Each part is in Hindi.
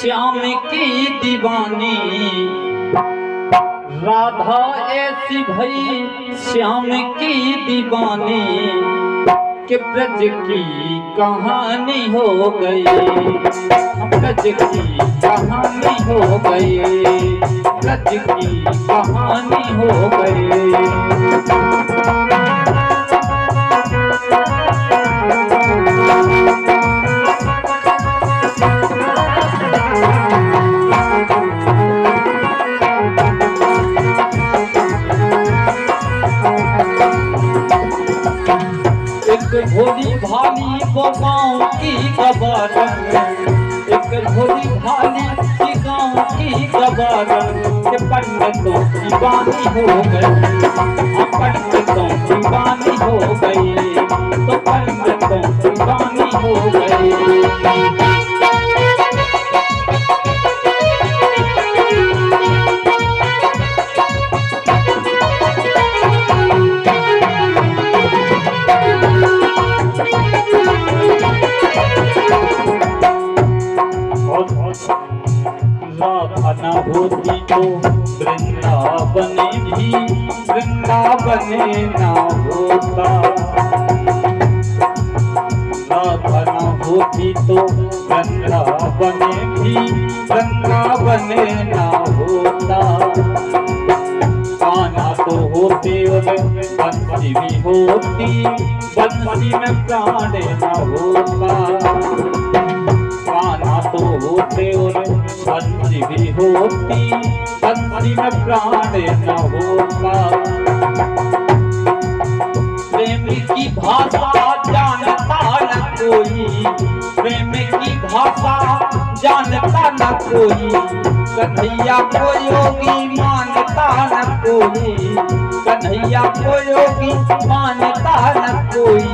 श्याम की दीवानी राधा ऐसी भई श्याम की दीवानी कि ब्रज की कहानी हो गई, ब्रज की कहानी हो गई, ब्रज की कहानी हो गई। भोली भाली वो गाँव की गवारन, एक भोली भाली की गाँव की गवारन के पंडितों की बानी हो गई, पंडितों की बानी हो गई, तो पंडितों की बानी हो गई। राधा न होती तो वृंदावन भी वृंदावन न होता, राधा न होती तो वृंदावन भी वृंदावन न होता। कान्हा तो होते और बंसी भी होती, बंसी में प्राण न होता। कान्हा तो होते और बंसी भी होती, बंसी में प्राण न होता। प्रेम की भाषा जानता न कोई, प्रेम की भाषा जानता न कोई, कन्हैया को योगी मानता न कोई, कन्हैया को योगी मानता न कोई।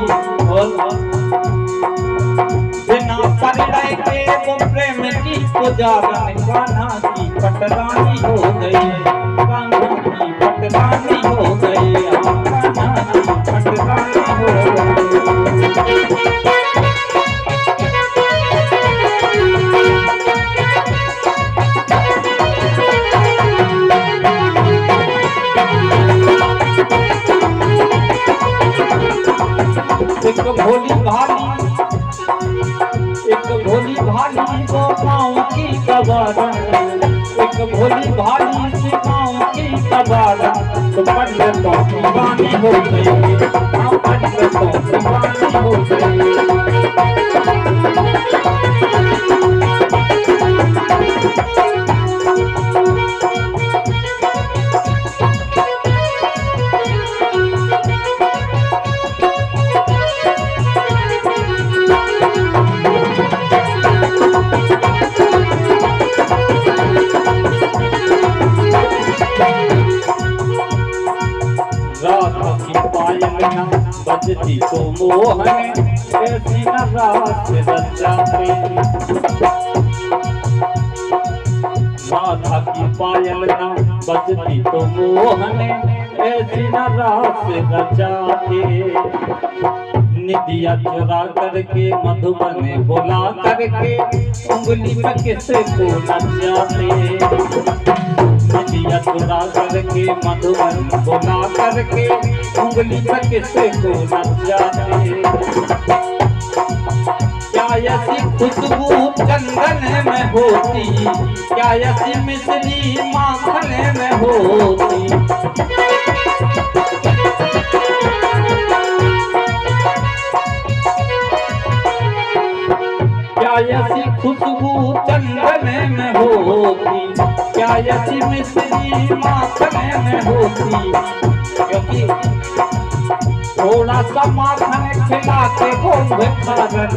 बिना परिणय के वो प्रेम की पुजारन कान्हा की पटरानी हो गई, कान्हा की पटरानी हो गई, कान्हा की पटरानी हो गई। एक भोली भाली, एक भोली भाली वो गाँव की गवारन, एक भोली भाली से गाँव की गवारन, तो पंडितों की बानी हो गई, पंडितों की बानी हो गई। राधा की पायल न बजती तो मोहन ऐसी न रात रचाते, राधा की पायल न बजती तो मोहन ऐसी न रात रचाते। निदिया चुरा करके मधुबन बुला करके उंगली में किसे को नचाते, निदिया चुरा करके मधुबन बुला करके उंगली में किसे को नचाते। क्या ऐसी खुशबू चंदन में होती, क्या ऐसी मिश्री माखन में होती, क्या ऐसी खुशबू चंदन में होती, क्या ऐसी मिश्री माखन में होती। क्योंकि थोड़ा सा माखन खिला के वो भिखारन,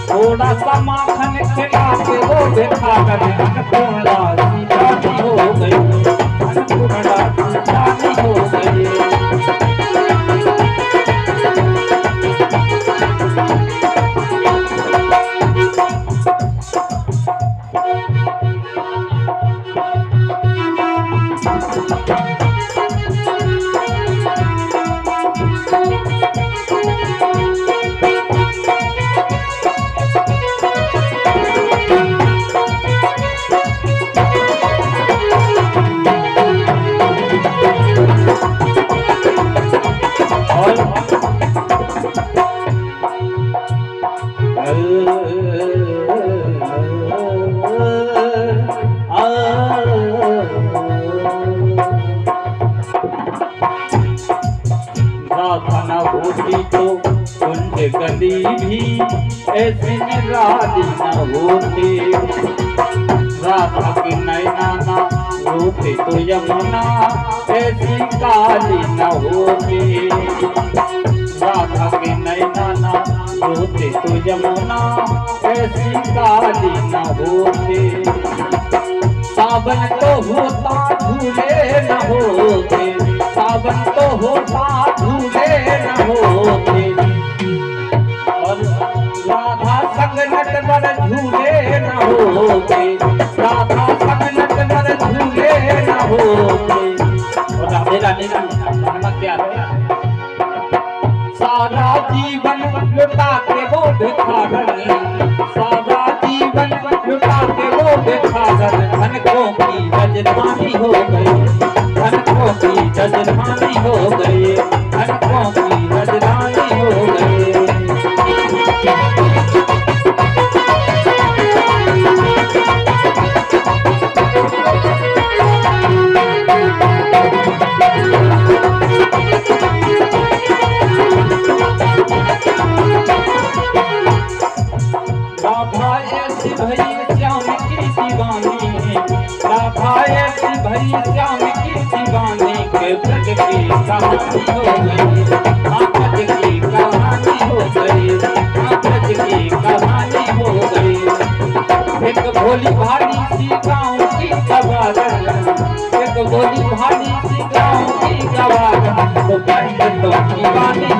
थोड़ा सा माखन खिला के वो भिखारन अन्नपूर्णा की शादी हो गई, अन्नपूर्णा की शादी हो गई। ऐसी निराली न होते। राधा के नैना ना रोते तो यमुना ऐसी काली न होते। राधा के नैना ना रोते तो यमुना ऐसी काली न होते। सावन तो होता झूले न होते, सावन तो होता झूले न होते। और राधा संग नटवर झूले न होते, राधा संग नटवर झूले न होते। और राधे रानी का नाम क्या है? सारा जीवन लुटा के वो भिखारन, सारा जीवन लुटा के वो भिखारन। धनकों की राजधानी हो गई, धनकों की राजधानी हो गई, धनकों की राजधानी हो गई। राधा ऐसी भई श्याम की दीवानी, राधा ऐसी भई श्याम की दीवानी के ब्रज की कहानी हो गई, ब्रज की कहानी हो गई, ब्रज की कहानी हो गई। एक भोली भाली सी गाँव की गवारन, एक भोली भाली सी गाँव की गवारन, तो पंडितों की वाणी